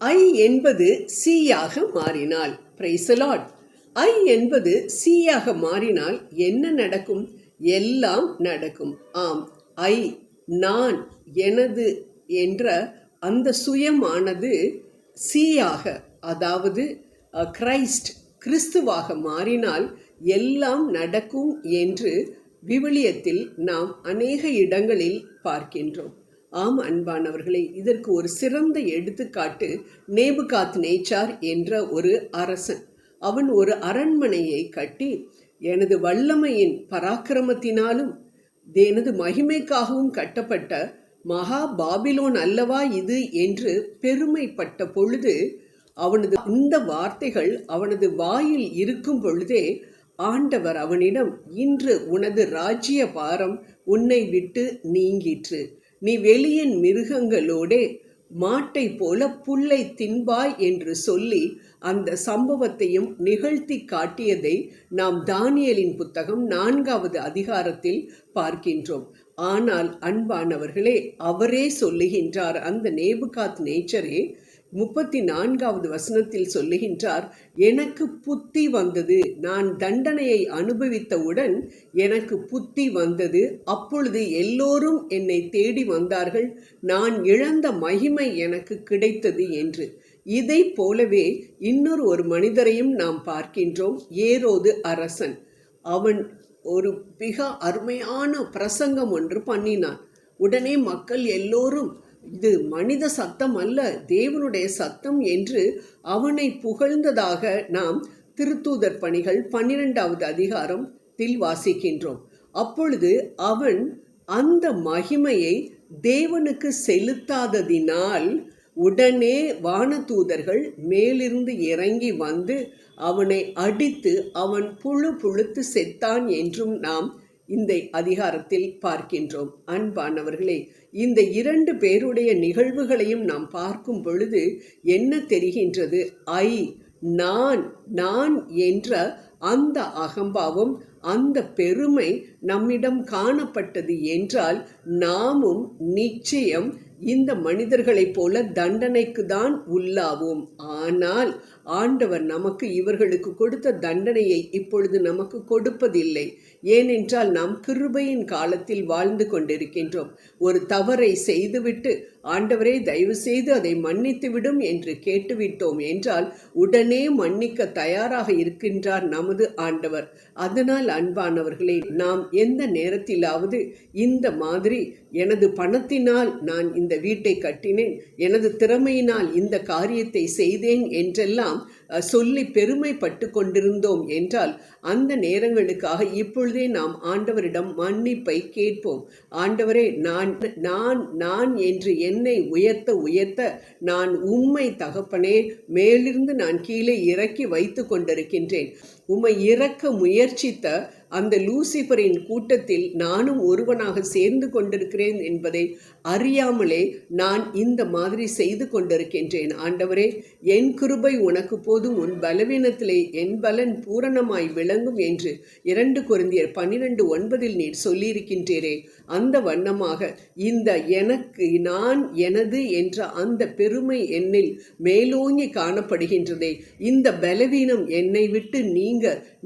ஐ என்பது சீயாக மாறினால், praise the Lord, ஐ என்பது சீயாக மாறினால் என்ன நடக்கும்? எல்லாம் நடக்கும். ஆம், ஐ, நான், எனது என்ற அந்த சுயமானது சீயாக, அதாவது கிறிஸ்துவாக மாறினால் எல்லாம் நடக்கும் என்று விவிலியத்தில் நாம் அநேக இடங்களில் பார்க்கின்றோம். ஆம் அன்பானவர்களே, இதற்கு ஒரு சிறந்த எடுத்துக்காட்டு நேபுகாத்நேச்சார் என்ற ஒரு அரசன். அவன் ஒரு அரண்மனையை கட்டி, எனது வல்லமையின் பராக்கிரமத்தினாலும் எனது மகிமைக்காகவும் கட்டப்பட்ட மகா பாபிலோன் அல்லவா இது என்று பெருமைப்பட்ட பொழுது, அவனது இந்த வார்த்தைகள் அவனது வாயில் இருக்கும் பொழுதே ஆண்டவர் அவனிடம், இன்று உனது ராஜ்ய பாரம் உன்னை விட்டு நீங்கிற்று, நீ வெளியின் மிருகங்களோடே மாட்டை போல புல்லை தின்பாய் என்று சொல்லி அந்த சம்பவத்தையும் நிகழ்த்தி காட்டியதை நாம் தானியேலின் புத்தகம் 4வது அதிகாரத்தில் பார்க்கின்றோம். ஆனால் அன்பானவர்களே, அவரே சொல்லுகின்றார், அந்த நேபுகாத்நேச்சரே 34வது வசனத்தில் சொல்லுகின்றார், எனக்கு புத்தி வந்தது, நான் தண்டனையை அனுபவித்தவுடன் எனக்கு புத்தி வந்தது, அப்பொழுது எல்லோரும் என்னை தேடி வந்தார்கள், நான் இழந்த மகிமை எனக்கு கிடைத்தது என்று. இதை போலவே இன்னொரு ஒரு மனிதரையும் நாம் பார்க்கின்றோம், ஏரோது அரசன். அவன் ஒரு மிக அருமையான பிரசங்கம் ஒன்று பண்ணினான். உடனே மக்கள் எல்லோரும், இது மனித சத்தம் அல்ல, தேவனுடைய சத்தம் என்று அவனை புகழ்ந்ததாக நாம் திருத்தூதர் பணிகள் 12வது அதிகாரத்தில் வாசிக்கின்றோம். அப்பொழுது அவன் அந்த மகிமையை தேவனுக்கு செலுத்தாததினால் உடனே வானதூதர்கள் மேலிருந்து இறங்கி வந்து அவனை அடித்து அவன் புழுத்து செத்தான் என்றும் நாம் இந்த அதிகாரத்தில் பார்க்கின்றோம். அன்பானவர்களே, இந்த 2 பேருடைய நிகழ்வுகளையும் நாம் பார்க்கும் பொழுது என்ன தெரிகின்றது? நான் என்ற அந்த அகம்பாவம், அந்த பெருமை நம்மிடம் காணப்பட்டது என்றால் நாமும் நிச்சயம் இந்த மனிதர்களைப் போல தண்டனைக்கு தான் உள்ளாவோம். ஆனால் ஆண்டவர் நமக்கு இவர்களுக்கு கொடுத்த தண்டனையை இப்பொழுது நமக்கு கொடுப்பதில்லை. ஏனென்றால் நாம் கிருபையின் காலத்தில் வாழ்ந்து கொண்டிருக்கின்றோம். ஒரு தவறை செய்துவிட்டு, ஆண்டவரே தயவு செய்து அதை மன்னித்து விடும் என்று கேட்டுவிட்டோம் என்றால் உடனே மன்னிக்க தயாராக இருக்கின்றார் நமது ஆண்டவர். அதனால் அன்பானவர்களே, நாம் எந்த நேரத்திலாவது இந்த மாதிரி எனது பணத்தினால் நான் இந்த வீட்டை கட்டினேன், எனது திறமையினால் இந்த காரியத்தை செய்தேன் என்றெல்லாம் சொல்லி பெருமைப்பட்டு கொண்டிருந்தோம் என்றால் அந்த நேரங்களுக்காக இப்பொழுதே நாம் ஆண்டவரிடம் மன்னிப்பை கேட்போம். ஆண்டவரே, நான் என்று என்னை உயர்த்த நான் உம்மை தகப்பனே மேலிருந்து நான் கீழே இறக்கி வைத்து கொண்டிருக்கின்றேன். உம்மை இறக்க முயற்சித்த அந்த லூசிபரின் கூட்டத்தில் நானும் ஒருவனாக சேர்ந்து கொண்டிருக்கிறேன் என்பதை அறியாமலே நான் இந்த மாதிரி செய்து கொண்டிருக்கின்றேன். ஆண்டவரே, என் கிருபை உனக்கு போதும், உன் பலவீனத்திலே என் பலன் பூரணமாய் விளங்கும் என்று 2 கொரிந்தியர் 12:9 நீர் சொல்லியிருக்கின்றீரே. அந்த வண்ணமாக இந்த எனக்கு, நான், எனது என்ற அந்த பெருமை என்னில் மேலோங்கி காணப்படுகின்றதே. இந்த பலவீனம் என்னை விட்டு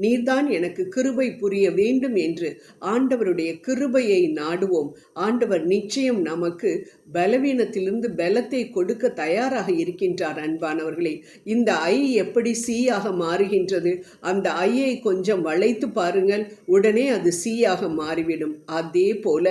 நீர்தான் எனக்கு கிருபை புரிய வேண்டும் என்று ஆண்டவருடைய கிருபையை நாடுவோம். ஆண்டவர் நிச்சயம் நமக்கு பலவீனத்திலிருந்து பலத்தை கொடுக்க தயாராக இருக்கின்றார். அன்பானவர்களே, இந்த ஐ எப்படி சீயாக மாறுகின்றது? அந்த ஐயை கொஞ்சம் வளைத்து பாருங்கள், உடனே அது சீயாக மாறிவிடும். அதே போல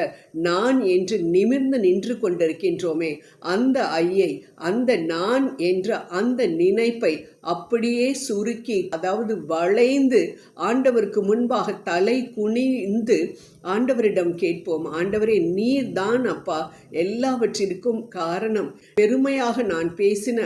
நான் என்று நிமிர்ந்து நின்று கொண்டிருக்கின்றோமே, அந்த ஐயை, அந்த நான் என்ற அந்த நினைப்பை அப்படியே சுருக்கி, அதாவது வளைந்து ஆண்டவருக்கு முன்பாக தலை குனிந்து ஆண்டவரிடம் கேட்போம். ஆண்டவரே, நீர் தான் அப்பா எல்லாவற்றிற்கும் காரணம். பெருமையாக நான் பேசின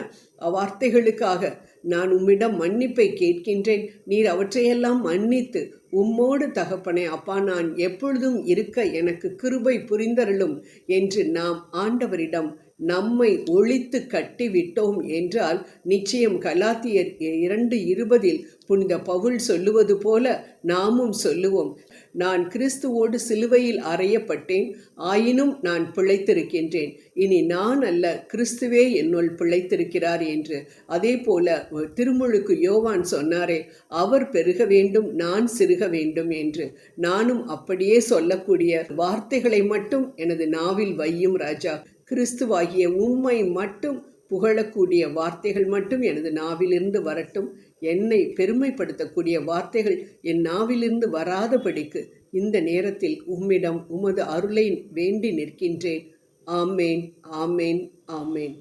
வார்த்தைகளுக்காக நான் உம்மிடம் மன்னிப்பை கேட்கின்றேன். நீர் அவற்றையெல்லாம் மன்னித்து உம்மோடு தகப்பனே அப்பா நான் எப்பொழுதும் இருக்க எனக்கு கிருபை புரிந்தருளும் என்று நாம் ஆண்டவரிடம் நம்மை ஒழித்து கட்டிவிட்டோம் என்றால் நிச்சயம் கலாத்தியர் 2:20 புனித பவுல் சொல்லுவது போல நாமும் சொல்லுவோம். நான் கிறிஸ்துவோடு சிலுவையில் அறையப்பட்டேன், ஆயினும் நான் பிழைத்திருக்கின்றேன். இனி நான் அல்ல, கிறிஸ்துவே என்னுள் பிழைத்திருக்கிறார் என்று. அதே போல திருமுழுக்கு யோவான் சொன்னாரே, அவர் பெருக வேண்டும், நான் சிறுக வேண்டும் என்று. நானும் அப்படியே சொல்லக்கூடிய வார்த்தைகளை மட்டும் எனது நாவில் வையும் ராஜா. கிறிஸ்துவாகிய உம்மை மட்டும் புகழக்கூடிய வார்த்தைகள் மட்டும் எனது நாவிலிருந்து வரட்டும். என்னை பெருமைப்படுத்தக்கூடிய வார்த்தைகள் என் நாவிலிருந்து வராதபடிக்கு இந்த நேரத்தில் உம்மிடம் உமது அருளை வேண்டி நிற்கின்றேன். ஆமேன், ஆமேன், ஆமேன்.